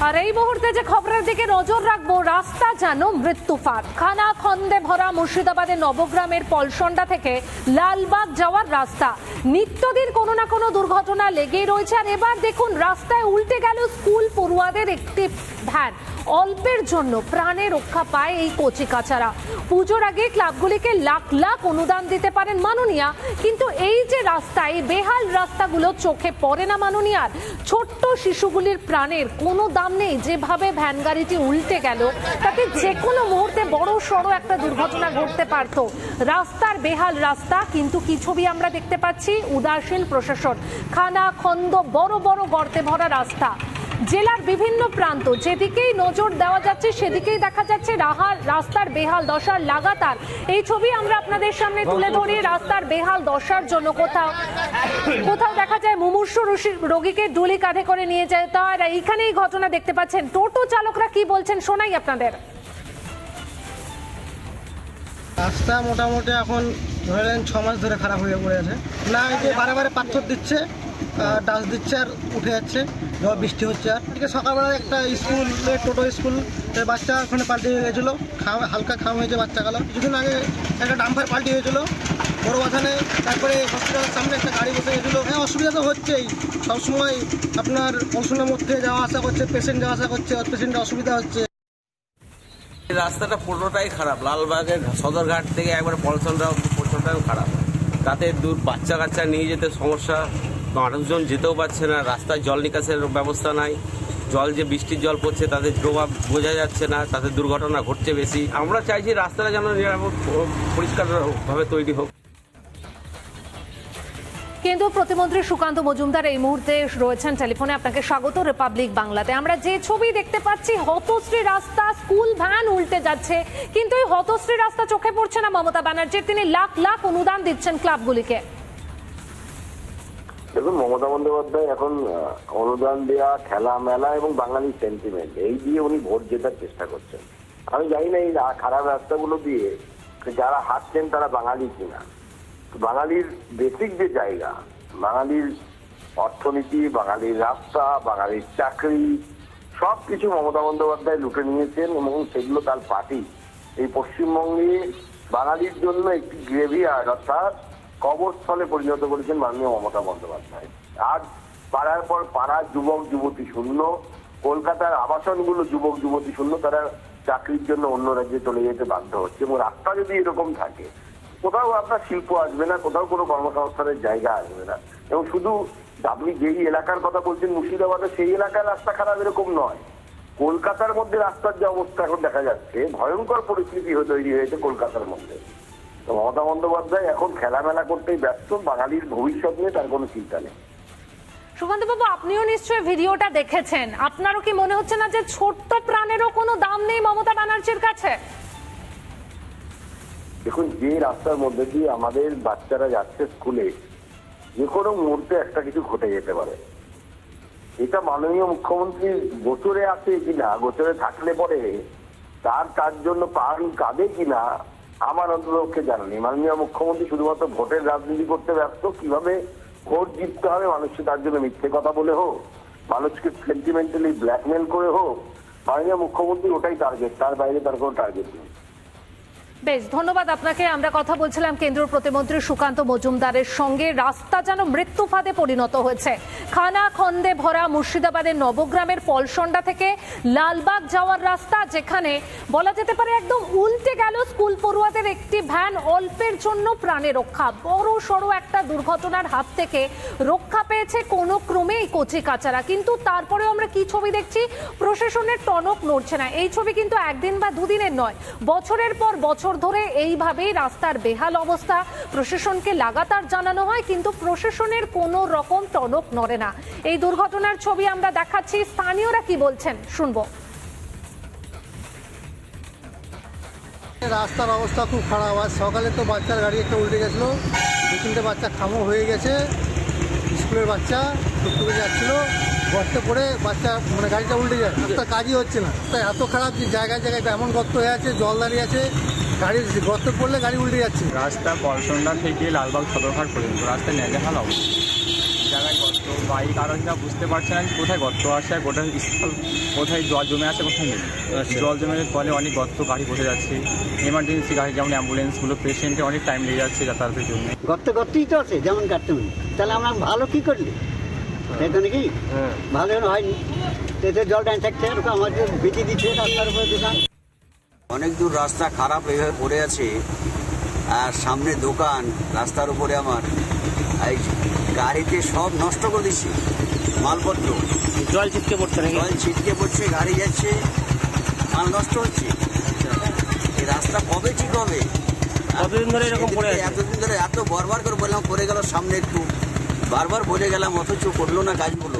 আর এই মুহূর্তে যে খবরের দিকে নজর রাখবো, রাস্তা যেন মৃত্যু ফাঁদ। খানা খন্দে ভরা মুর্শিদাবাদের নবগ্রামের পলসন্ডা থেকে লালবাগ যাওয়ার রাস্তা, নিত্যদিন কোনো না কোনো দুর্ঘটনা লেগেই রয়েছে। আর এবার দেখুন, রাস্তায় উল্টে গেল স্কুল পড়ুয়াদের একটি ভ্যান। অল্পের জন্য প্রাণে রক্ষা পায় এই কচিকাচারা। পুজোর আগে ক্লাবগুলিকে লাখ লাখ অনুদান দিতে পারেন মাননীয়া, কিন্তু এই যে রাস্তা, এই বেহাল রাস্তাগুলো চোখে পড়ে না মাননীয়ার। ছোট্ট শিশুগুলির প্রাণের কোনো দাম নেই। যেভাবে ভ্যান গাড়িটি উল্টে গেল, তাতে যে কোনো মুহূর্তে বড় সড়ো একটা দুর্ঘটনা ঘটতে পারত। রাস্তার বেহাল রাস্তা, কিন্তু কি ছবি আমরা দেখতে পাচ্ছি, উদাসীন প্রশাসন। খানা খন্দ বড় বড় গর্তে ভরা রাস্তা। জেলার বিভিন্ন প্রান্ত যেদিকেই নজর দেওয়া যাচ্ছে সেদিকেই দেখা যাচ্ছে রাস্তার বেহাল দশার লাগাতার। এই ছবি আমরা আপনাদের সামনে তুলে ধরি। রাস্তার বেহাল দশার জন্য কোথাও কোথাও দেখা যায় মুমূর্ষু রোগীকে ডুলি কাঁধে করে নিয়ে যায়। আর এইখানেই ঘটনা দেখতে পাচ্ছেন। টোটো চালকরা কি বলছেন শোনাই আপনাদের। রাস্তা মোটামুটি এখন ধরেন 6 মাস ধরে খারাপ হয়ে পড়ে আছে। না, এই যে বারে বারে পাথর দিচ্ছে, ডাস্ট দিচ্ছে আর উঠে যাচ্ছে, যখন বৃষ্টি হচ্ছে। আর সকালবেলা একটা স্কুল, টোটো স্কুল বাচ্চা ওখানে পাল্টে হয়ে গেছিলো, হালকা খাম হয়েছে বাচ্চাগুলো। কিছুদিন আগে একটা ডাম্পার পাল্টি হয়েছিল বড় বাথানে। তারপরে হসপিটালের সামনে একটা গাড়ি বসে গেছিলো। হ্যাঁ, অসুবিধা তো হচ্ছেই। সবসময় আপনার পলসনের মধ্যে যাওয়া আসা করছে, পেশেন্ট যাওয়া আসা করছে, পেশেন্টের অসুবিধা হচ্ছে। রাস্তাটা পুরোটাই খারাপ। লালবাগের সদরঘাট থেকে একবারে পলসনটাও খারাপ। তাতে দূর বাচ্চা কাচ্চা নিয়ে যেতে সমস্যা, মানুষজন যেতেও পারছে না। রাস্তায় জল নিকাশের ব্যবস্থা নাই। জল যে বৃষ্টির জল পড়ছে তাদের প্রভাব বোঝা যাচ্ছে না, তাদের দুর্ঘটনা ঘটছে বেশি। আমরা চাইছি রাস্তাটা যেন নিরাপদ পরিষ্কারভাবে তৈরি হোক। কেন্দ্রীয় প্রতিমন্ত্রী সুকান্ত মজুমদার এই মুহূর্তে রয়েছেন টেলিফোনে। আপনাকে স্বাগত রিপাবলিক বাংলাতে। আমরা যে ছবি দেখতে পাচ্ছি, হতশ্রী রাস্তা, স্কুল ভ্যান উল্টে যাচ্ছে, কিন্তু এই হতশ্রী রাস্তা চোখে পড়ছে না মমতা ব্যানার্জির। তিনি লাখ লাখ অনুদান দিচ্ছেন ক্লাবগুলিকে। দেখুন, মমতা বন্দ্যোপাধ্যায় এখন অনুদান দেওয়া, খেলা মেলা এবং বাঙালির সেন্টিমেন্ট, এই দিয়ে উনি ভোট জেতার চেষ্টা করছেন। আমি জানি না এই খারাপ রাস্তাগুলো দিয়ে যারা হাঁটছেন তারা বাঙালি কিনা। বাঙালির বেসিক যে জায়গা, বাঙালির অর্থনীতি, বাঙালির রাস্তা, বাঙালির চাকরি, সবকিছু মমতা বন্দ্যোপাধ্যায় লুটে নিয়েছেন এবং সেগুলো তার পার্টি এই পশ্চিমবঙ্গে বাঙালির জন্য একটি গ্রেভিয়ার্ড অর্থাৎ কবরস্থলে পরিণত করেছেন মাননীয় মমতা বন্দ্যোপাধ্যায়। আজ পাড়ার পর পাড়া যুবক যুবতী শূন্য, কলকাতার আবাসনগুলো যুবক যুবতী শূন্য, তারা চাকরির জন্য অন্য রাজ্যে চলে যেতে বাধ্য হচ্ছে। এবং রাস্তা যদি এরকম থাকে, কোথাও আপনার শিল্প আসবে না, কোথাও কোনো কর্মসংস্থানের জায়গা আসবে না। এবং শুধু আপনি যেই এলাকার কথা বলছেন মুর্শিদাবাদে, সেই এলাকার রাস্তা খারাপ এরকম নয়। কলকাতার মধ্যে রাস্তার যে অবস্থা এখন দেখা যাচ্ছে, ভয়ঙ্কর পরিস্থিতি তৈরি হয়েছে কলকাতার মধ্যে। তো মমতা বন্দ্যোপাধ্যায় এখন খেলামেলা করতেই ব্যস্ত, বাঙালির ভবিষ্যৎ নিয়ে তার কোনো চিন্তা নেই। সুকান্ত বাবু, আপনিও নিশ্চয়ই ভিডিওটা দেখেছেন। আপনারও কি মনে হচ্ছে না যে ছোট্ট প্রাণেরও কোনো দাম নেই মমতা ব্যানার্জির কাছে? দেখুন, যে রাস্তার মধ্যে দিয়ে আমাদের বাচ্চারা যাচ্ছে স্কুলে, যে কোনো মুহূর্তে একটা কিছু ঘটে যেতে পারে। এটা মাননীয় মুখ্যমন্ত্রী গোচরে আছে কিনা, গোচরে থাকলে পরে তার জন্য প্রাণ কাঁদে কিনা আমার অন্ততপক্ষে জানা নেই। মাননীয় মুখ্যমন্ত্রী শুধুমাত্র ভোটের রাজনীতি করতে ব্যস্ত। কিভাবে ভোট জিততে হবে, মানুষকে তার জন্য মিথ্যে কথা বলে হোক, মানুষকে সেন্টিমেন্টালি ব্ল্যাকমেল করে হোক, মাননীয় মুখ্যমন্ত্রী ওটাই টার্গেট, তার বাইরে তার কোনো টার্গেট নেই। বেশ, ধন্যবাদ আপনাকে। আমরা কথা বলছিলাম কেন্দ্রীয় প্রতিমন্ত্রী সুকান্ত মজুমদারের সঙ্গে। রাস্তা যেন মৃত্যু ফাঁদে পরিণত হয়েছে। খানা খন্দে ভরা মুর্শিদাবাদের নবগ্রামের পলসন্ডা থেকে লালবাগ যাওয়ার রাস্তা, যেখানে বলা যেতে পারে একদম উল্টে গেল স্কুল পড়ুয়াদের একটি ভ্যান। অল্পের জন্য প্রাণে রক্ষা। বড় সড়ো একটা দুর্ঘটনার হাত থেকে রক্ষা পেয়েছে কোনো ক্রমে এই কচিকাচারা। কিন্তু তারপরেও আমরা কি ছবি দেখছি, প্রশাসনের টনক নড়ছে না। এই ছবি কিন্তু একদিন বা দুদিনের নয়, বছরের পর বছর ধরে এইভাবেই রাস্তার বেহাল অবস্থা। প্রশাসনকে লাগাতার জানানো হয়, কিন্তু প্রশাসনের কোনো রকম টনক নড়ে না। এই দুর্ঘটনার ছবি আমরা দেখাচ্ছি, স্থানীয়রা কি বলছেন শুনবো। রাস্তার অবস্থা খুব খারাপ। আজ সকালে তো বাচ্চার গাড়ি একটা উল্টে গেছিলো, 2-3টে বাচ্চা খামো হয়ে গেছে। স্কুলের বাচ্চা টুকটুকে যাচ্ছিল, গর্তে পড়ে বাচ্চা গাড়িটা উল্টে যায়। রাস্তা কাজই হচ্ছে না। তাই এত খারাপ যে জায়গায় জায়গায় এমন গর্ত হয়ে আছে, জল দাঁড়িয়ে আছে, গাড়ি গর্তে পড়লে গাড়ি উল্টে যাচ্ছে। রাস্তা পলসন্ডা থেকে লালবাগ সদরঘাট পর্যন্ত রাস্তা নেজেহাল অবস্থা। জায়গায় গর্ত বাইক আরোহীরা বুঝতে পারছে না কোথায় গর্ত আসে আর গোটা স্থল কোথায় জল জমে আছে কোথায় নেই। জল জমে ফলে অনেক গর্ত গাড়ি বসে যাচ্ছে, এমার্জেন্সি গাড়ি যেমন অ্যাম্বুলেন্সগুলো পেশেন্টে অনেক টাইম লেগে যাচ্ছে যাতায়াতের জন্য। গর্তই তো আছে যেমন কাটতে হবে, তাহলে আমরা ভালো কি করলি তাই তো নাকি ভালো হয়নি, এতে জল ডাইন থাকছে আমাদের বেঁচে দিচ্ছে রাস্তার উপরে দোকান। অনেক দূর রাস্তা খারাপ এইভাবে পড়ে আছে, আর সামনে দোকান, রাস্তার উপরে আমার এই গাড়িতে সব নষ্ট করে দিচ্ছে মালপত্র, জল ছিটকে পড়ছে, জল ছিটকে পড়ছে, গাড়ি যাচ্ছে, মাল নষ্ট হচ্ছে। এই রাস্তা কবে ঠিক হবে? কতদিন ধরে এরকম পড়ে আছে? এতদিন ধরে এত বারবার করে বললাম করে গেল সামনে একটু, বারবার বলে গেলাম অথচ করলো না কাজগুলো।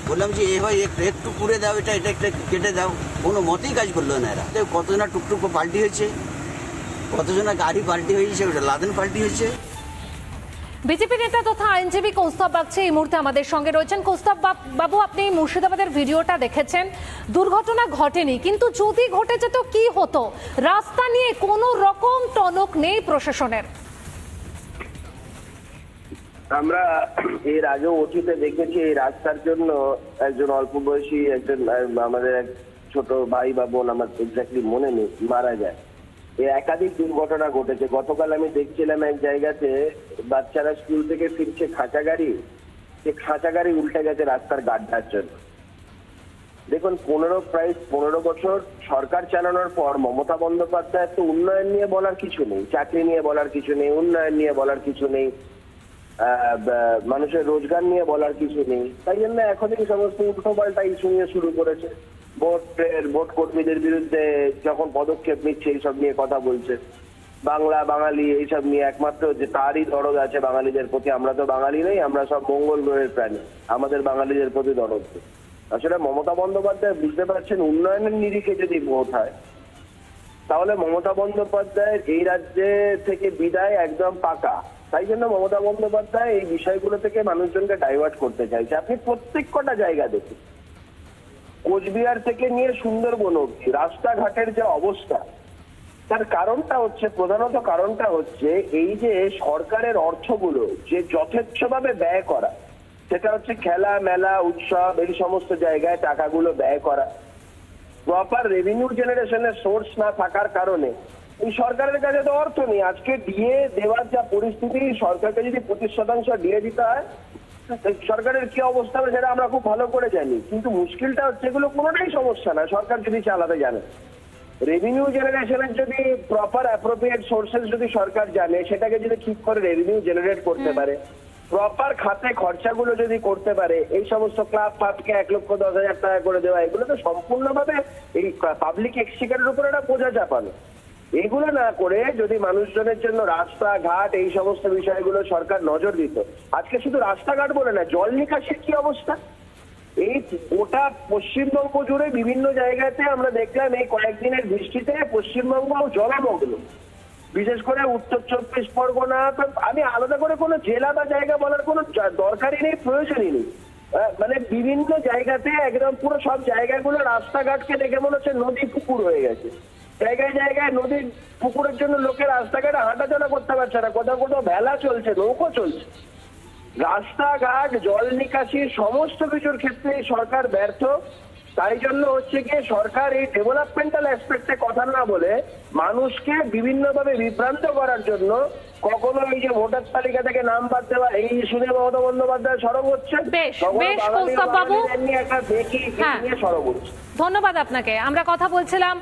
বললাম যে এ ভাই একটু করে দাও, এটা একটা কেটে দাও, কোনো মতেই কাজ করলো না এরা। কতজনা টুকটুক পাল্টি হয়েছে, কতজনা গাড়ি পাল্টি হয়েছে, ওটা লাদেন পাল্টি হয়েছে। বিজেপি নেতা তথা আইনজীবী কৌস্তব বাগচি এই মুহূর্তে আমাদের সঙ্গে রয়েছেন। কৌস্তব বাবু, আপনি মুর্শিদাবাদের ভিডিওটা দেখেছেন, দুর্ঘটনা ঘটেনি, কিন্তু যদি ঘটে যেত কি হতো? রাস্তা নিয়ে কোনো রকম টনক নেই প্রশাসনের। আমরা এর আগেও অতীতে দেখেছি এই রাস্তার জন্য একজন অল্প বয়সী একজন আমাদের এক ছোট ভাই বা বোন, আমার এক্স্যাক্টলি মনে নেই, মারা যায়। একাধিক দুর্ঘটনা ঘটেছে। গতকাল আমি দেখছিলাম এক জায়গাতে বাচ্চারা স্কুল থেকে ফিরছে খাঁচা গাড়ি, সে খাঁচা গাড়ি উল্টে গেছে রাস্তার গাড্ডার জন্য। দেখুন, প্রায় 15 বছর সরকার চালানোর পর মমতা বন্দ্যোপাধ্যায়ের তো উন্নয়ন নিয়ে বলার কিছু নেই, চাকরি নিয়ে বলার কিছু নেই, উন্নয়ন নিয়ে বলার কিছু নেই, মানুষের রোজগার নিয়ে বলার কিছু নেই। তাই জন্য এখন এই সমস্ত উল্টোপাল্টা ইস্যু নিয়ে শুরু করেছে। ভোট কর্মীদের বিরুদ্ধে যখন পদক্ষেপ নিচ্ছে এইসব নিয়ে কথা বলছে। বাংলা বাঙালি এইসব নিয়ে একমাত্র যে তারই দরদ আছে বাঙালিদের প্রতি। আমরা তো বাঙালি নই, আমরা সব মঙ্গল গ্রহের প্রাণী, আমাদের বাঙালিদের প্রতি দরদ। আসলে মমতা বন্দ্যোপাধ্যায় বুঝতে পারছেন উন্নয়নের নিরিখে যদি ভোট হয় তাহলে মমতা বন্দ্যোপাধ্যায়ের এই রাজ্যে থেকে বিদায় একদম পাকা। তাই জন্য মমতা বন্দ্যোপাধ্যায় এই বিষয়গুলো থেকে মানুষজনকে ডাইভার্ট করতে চাইছে। আপনি প্রত্যেক কটা জায়গা দেখুন, কোচবিহার থেকে নিয়ে সুন্দরবন অব্দি রাস্তাঘাটের যে অবস্থা, তার কারণটা হচ্ছে, প্রধানত কারণটা হচ্ছে এই যে সরকারের অর্থগুলো যে যথেচ্ছভাবে ব্যয় করা, সেটা হচ্ছে খেলা মেলা উৎসব এই সমস্ত জায়গায় টাকাগুলো ব্যয় করা। প্রপার রেভিনিউ জেনারেশনের সোর্স না থাকার কারণে এই সরকারের কাছে তো অর্থ নেই। আজকে ডিএ দেওয়ার যা পরিস্থিতি, সরকারকে যদি 25% ডিএ দিতে হয় সরকারের কি অবস্থা হবে সেটা আমরা খুব ভালো করে জানি। কিন্তু মুশকিলটা হচ্ছে এগুলো কোনোটাই সমস্যা না, সরকার যদি চালাতে জানে। রেভিনিউ জেনারেশনের যদি প্রপার অ্যাপ্রোপ্রিয়েট সোর্সেস যদি সরকার জানে, সেটাকে যদি ঠিক করে রেভিনিউ জেনারেট করতে পারে, প্রপার খাতে খরচাগুলো যদি করতে পারে, এই সমস্ত ক্লাব পাবকে 1,10,000 টাকা করে দেওয়া, এগুলো তো সম্পূর্ণভাবে এই পাবলিক এক্সচিকারের উপর একটা বোঝা চাপানো। এগুলো না করে যদি মানুষজনের জন্য রাস্তাঘাট এই সমস্ত বিষয়গুলো সরকার নজর দিত, আজকে শুধু রাস্তাঘাট বলে না, জল নিকাশের কি অবস্থা। এই গোটা পশ্চিমবঙ্গ জুড়ে বিভিন্ন জায়গাতে আমরা দেখলাম এই কয়েকদিনের বৃষ্টিতে পশ্চিমবঙ্গ জলমগ্ন। বিশেষ করে উত্তর 24 পরগনা, আমি আলাদা করে কোনো জেলা বা জায়গা বলার কোনো দরকারই নেই, প্রয়োজনই নেই। মানে বিভিন্ন জায়গাতে একদম পুরো সব জায়গাগুলো রাস্তাঘাটকে দেখে মনে হচ্ছে নদী পুকুর হয়ে গেছে। জায়গায় জায়গায় নদীর পুকুরের জন্য লোকের রাস্তাঘাটে হাঁটাচলা করতে পারছে না, কোথাও কোথাও ভেলা চলছে, নৌকো চলছে। রাস্তাঘাট, জল নিকাশি সমস্ত কিছুর ক্ষেত্রে সরকার ব্যর্থ। তাই জন্য হচ্ছে গিয়ে সরকার এই ডেভেলপমেন্টাল অ্যাসপেক্টে কথা না বলে মানুষকে বিভিন্নভাবে বিভ্রান্ত করার জন্য কখনো এই যে ভোটার তালিকা থেকে নাম বাদ দেওয়া, এই ইস্যুতে মমতা বন্দ্যোপাধ্যায় সরব হচ্ছে, সরব হচ্ছে। ধন্যবাদ আপনাকে। আমরা কথা বলছিলাম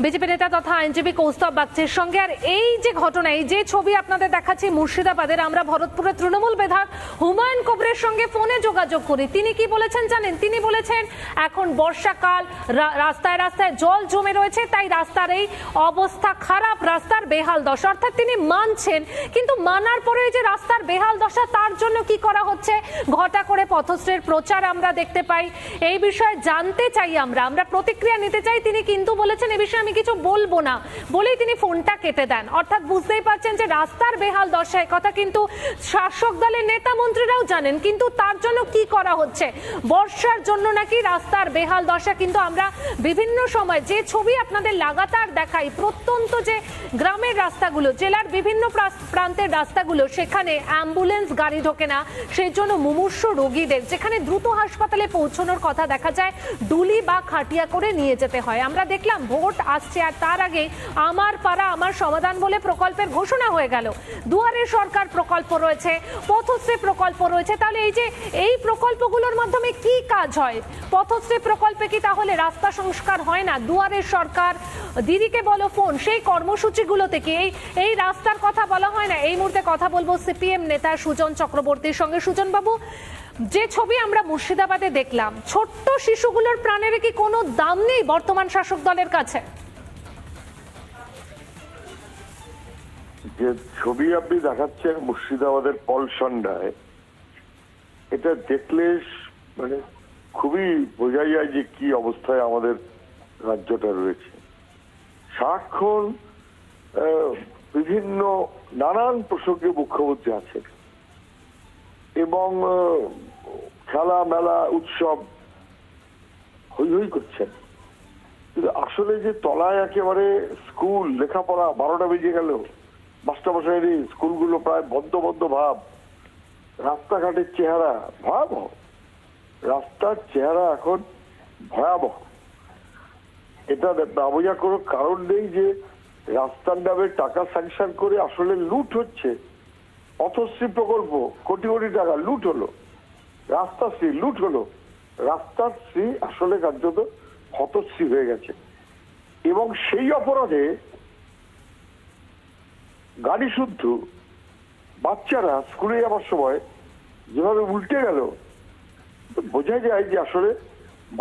বিজেপি নেতা তথা আইনজীবী কৌস্তব বাগচির সঙ্গে। আর এই যে ঘটনা, এই যে ছবি আপনাদের দেখাচ্ছি মুর্শিদাবাদের, আমরা ভরতপুরের তৃণমূল বিধায়ক হুমায়ুন কবিরের সঙ্গে ফোনে যোগাযোগ করি। তিনি কি বলেছেন জানেন? তিনি বলেছেন এখন বর্ষাকাল, রাস্তায় রাস্তায় জল জমে রয়েছে, তাই রাস্তার এই অবস্থা খারাপ, রাস্তার বেহাল দশা। অর্থাৎ তিনি মানছেন, কিন্তু মানার পরে যে রাস্তার বেহাল দশা, তার জন্য কি করা হচ্ছে? ঘটা করে পথশ্রীর প্রচার আমরা দেখতে পাই। এই বিষয়ে জানতে চাই, আমরা প্রতিক্রিয়া নিতে চাই। তিনি কিন্তু বলেছেন এ বিষয়ে আমি কিছু বলবো না বলেই তিনি ফোনটা কেটে দেন। অর্থাৎ বুঝতেই পারছেন যে রাস্তার বেহাল দশা, কথা কিন্তু শাসক দলের নেতা মন্ত্রীরাও জানেন, কিন্তু তার জন্য কি করা হচ্ছে? বর্ষার জন্য নাকি রাস্তার বেহাল দশা। কিন্তু আমরা বিভিন্ন সময় যে ছবি আপনাদের লাগাতার দেখাই, প্রত্যন্ত যে গ্রামের রাস্তাগুলো, জেলার বিভিন্ন প্রান্তের রাস্তাগুলো, সেখানে অ্যাম্বুলেন্স গাড়ি ঢোকে না, সেই জন্য মুমূর্ষ রোগীদের যেখানে দ্রুত হাসপাতালে পৌঁছানোর কথা দেখা যায় ডুলি বা খাটিয়া করে নিয়ে যেতে হয়। আমরা দেখলাম ভোট আসছে আর তার আগে আমার পাড়া আমার সমাধান বলে প্রকল্পের ঘোষণা হয়ে গেল। দুয়ারে সরকার প্রকল্প রয়েছে, পথশ্রী প্রকল্প রয়েছে, তাহলে এই প্রকল্পগুলোর মাধ্যমে কি কাজ হয়? পথশ্রী প্রকল্পে কি তাহলে রাস্তা সংস্কার হয় না? দুয়ারে সরকার, দিদিকে বলো ফোন, সেই কর্মসূচিগুলো থেকে এই রাস্তার কথা বলা হয় না? এই মুহূর্তে কথা বলবো সিপিএম নেতা সুজন চক্রবর্তীর সঙ্গে। সুজন বাবু, যে ছবি আমরা মুর্শিদাবাদে দেখলাম, ছোট্ট শিশুগুলোর প্রাণের কি কোনো দাম নেই বর্তমান শাসক দলের কাছে? যে ছবি আপনি দেখাচ্ছেন মুর্শিদাবাদের পলসন্ডায়, এটা দেখলে মানে খুবই বোঝা যায় যে কি অবস্থায় আমাদের রাজ্যটা রয়েছে। সারাক্ষণ বিভিন্ন নানান প্রসঙ্গে মুখ্যমন্ত্রী আছেন এবং খেলা মেলা উৎসব হই হই করছেন, কিন্তু আসলে যে তলায় একেবারে স্কুল লেখাপড়া 12টা বেজে গেল, মাস্টারমশাইয়ের স্কুলগুলো প্রায় বন্ধ বন্ধ ভাব, রাস্তাঘাটের চেহারা ভয়াবহ, রাস্তার চেহারা এখন ভয়াবহ। এটা ব্যবসা কোনো কারণ নেই যে রাস্তার নামে টাকা স্যাংশন করে আসলে লুট হচ্ছে। পথশ্রী প্রকল্প কোটি কোটি টাকা লুট হলো, রাস্তাশ্রী লুট হলো, রাস্তার শ্রী আসলে কার্যত হতশ্রী হয়ে গেছে। এবং সেই অপরাধে গাড়ি শুদ্ধ বাচ্চারা স্কুলে যাওয়ার সময় যেভাবে উল্টে গেল, বোঝা যায় যে আসলে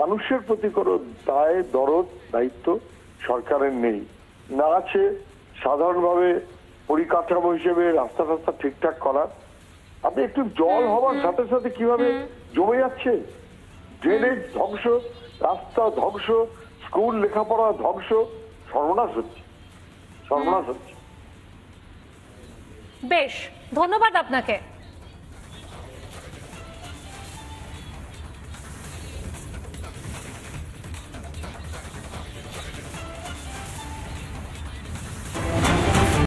মানুষের প্রতি কোনো দায় দরদ দায়িত্ব সরকারের নেই। না আছে সাধারণভাবে পরিকাঠামো হিসেবে রাস্তা টাস্তা ঠিকঠাক করা। আপনি একটু জল হওয়ার সাথে সাথে কিভাবে জমে যাচ্ছে, ড্রেনেজ ধ্বংস, রাস্তা ধ্বংস, স্কুল লেখাপড়া ধ্বংস, সর্বনাশ হচ্ছে, সর্বনাশ হচ্ছে। বেশ, ধন্যবাদ আপনাকে।